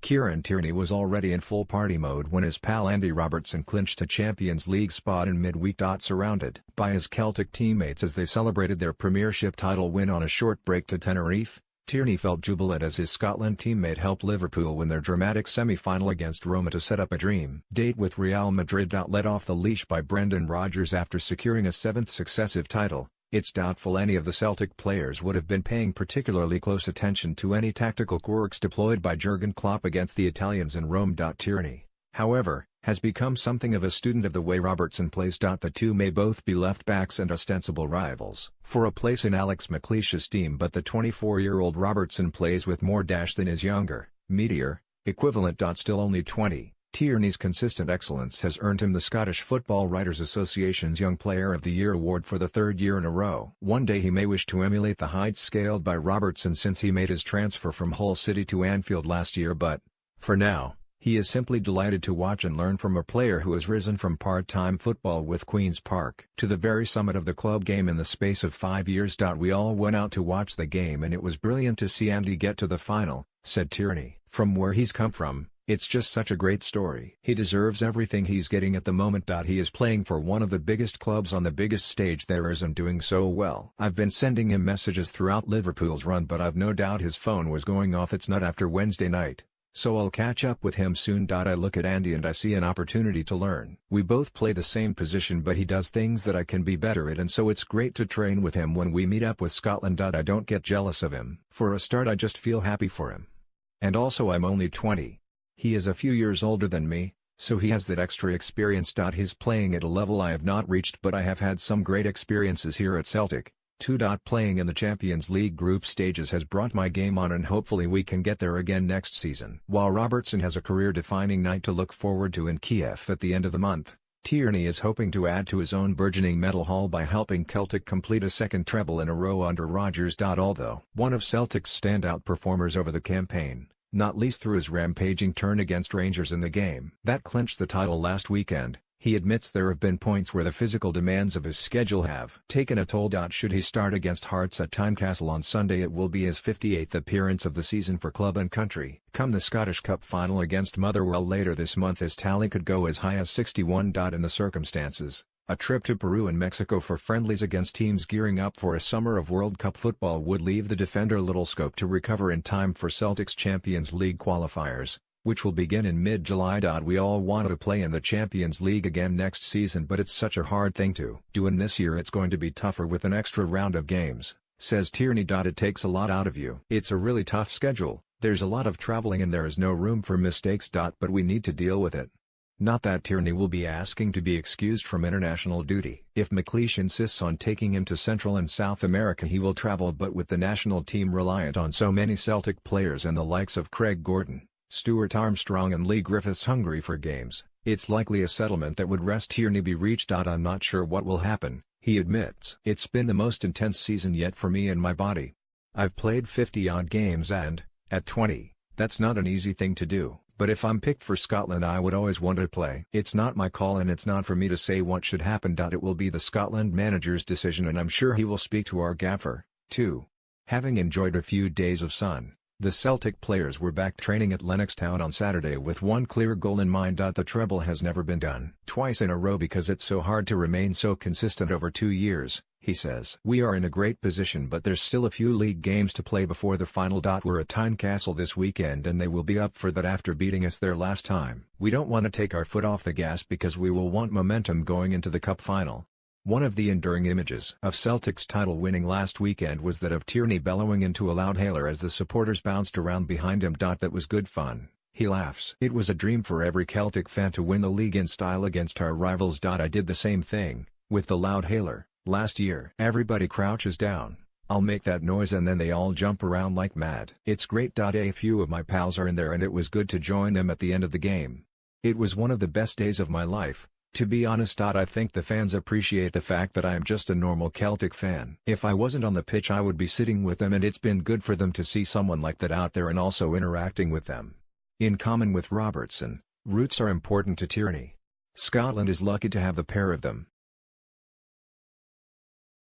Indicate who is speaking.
Speaker 1: Kieran Tierney was already in full party mode when his pal Andy Robertson clinched a Champions League spot in midweek. Surrounded by his Celtic teammates as they celebrated their Premiership title win on a short break to Tenerife, Tierney felt jubilant as his Scotland teammate helped Liverpool win their dramatic semi-final against Roma to set up a dream date with Real Madrid. Let off the leash by Brendan Rodgers after securing a seventh successive title, it's doubtful any of the Celtic players would have been paying particularly close attention to any tactical quirks deployed by Jurgen Klopp against the Italians in Rome. Tierney, however, has become something of a student of the way Robertson plays. The two may both be left-backs and ostensible rivals for a place in Alex McLeish's team, but the 24-year-old Robertson plays with more dash than his younger, meteor, equivalent. Still only 20. Tierney's consistent excellence has earned him the Scottish Football Writers Association's Young Player of the Year award for the third year in a row. One day he may wish to emulate the heights scaled by Robertson since he made his transfer from Hull City to Anfield last year, but, for now, he is simply delighted to watch and learn from a player who has risen from part-time football with Queen's Park to the very summit of the club game in the space of 5 years. We all went out to watch the game and it was brilliant to see Andy get to the final, said Tierney. From where he's come from, it's just such a great story. He deserves everything he's getting at the moment. He is playing for one of the biggest clubs on the biggest stage there is and doing so well. I've been sending him messages throughout Liverpool's run, but I've no doubt his phone was going off its nut after Wednesday night. So I'll catch up with him soon. I look at Andy and I see an opportunity to learn. We both play the same position, but he does things that I can be better at, and so it's great to train with him when we meet up with Scotland. I don't get jealous of him. For a start, I just feel happy for him. And also, I'm only 20. He is a few years older than me, so he has that extra experience. He's playing at a level I have not reached, but I have had some great experiences here at Celtic. 2. Playing in the Champions League group stages has brought my game on, and hopefully we can get there again next season. While Robertson has a career-defining night to look forward to in Kiev at the end of the month, Tierney is hoping to add to his own burgeoning medal haul by helping Celtic complete a second treble in a row under Rodgers. Although one of Celtic's standout performers over the campaign, not least through his rampaging turn against Rangers in the game that clinched the title last weekend, he admits there have been points where the physical demands of his schedule have taken a toll. Should he start against Hearts at Tynecastle on Sunday, it will be his 58th appearance of the season for club and country. Come the Scottish Cup final against Motherwell later this month, his tally could go as high as 61. In the circumstances, a trip to Peru and Mexico for friendlies against teams gearing up for a summer of World Cup football would leave the defender little scope to recover in time for Celtic's Champions League qualifiers, which will begin in mid-July. We all want to play in the Champions League again next season, but it's such a hard thing to do, and this year it's going to be tougher with an extra round of games, says Tierney. It takes a lot out of you. It's a really tough schedule, there's a lot of traveling and there is no room for mistakes. But we need to deal with it. Not that Tierney will be asking to be excused from international duty. If McLeish insists on taking him to Central and South America, he will travel, but with the national team reliant on so many Celtic players and the likes of Craig Gordon, Stuart Armstrong and Lee Griffiths hungry for games, it's likely a settlement that would rest Tierney be reached. I'm not sure what will happen, he admits. It's been the most intense season yet for me and my body. I've played 50-odd games and, at 20, that's not an easy thing to do. But if I'm picked for Scotland, I would always want to play. It's not my call and it's not for me to say what should happen. It will be the Scotland manager's decision, and I'm sure he will speak to our gaffer, too. Having enjoyed a few days of sun, the Celtic players were back training at Lennoxtown on Saturday with one clear goal in mind. The treble has never been done twice in a row because it's so hard to remain so consistent over 2 years, he says. We are in a great position, but there's still a few league games to play before the final. We're at Tynecastle this weekend and they will be up for that after beating us there last time. We don't want to take our foot off the gas because we will want momentum going into the cup final. One of the enduring images of Celtic's title winning last weekend was that of Tierney bellowing into a loud hailer as the supporters bounced around behind him. That was good fun, he laughs. It was a dream for every Celtic fan to win the league in style against our rivals. I did the same thing, with the loud hailer, last year. Everybody crouches down, I'll make that noise and then they all jump around like mad. It's great. A few of my pals are in there and it was good to join them at the end of the game. It was one of the best days of my life. To be honest, I think the fans appreciate the fact that I am just a normal Celtic fan. If I wasn't on the pitch, I would be sitting with them, and it's been good for them to see someone like that out there and also interacting with them. In common with Robertson, roots are important to Tierney. Scotland is lucky to have the pair of them.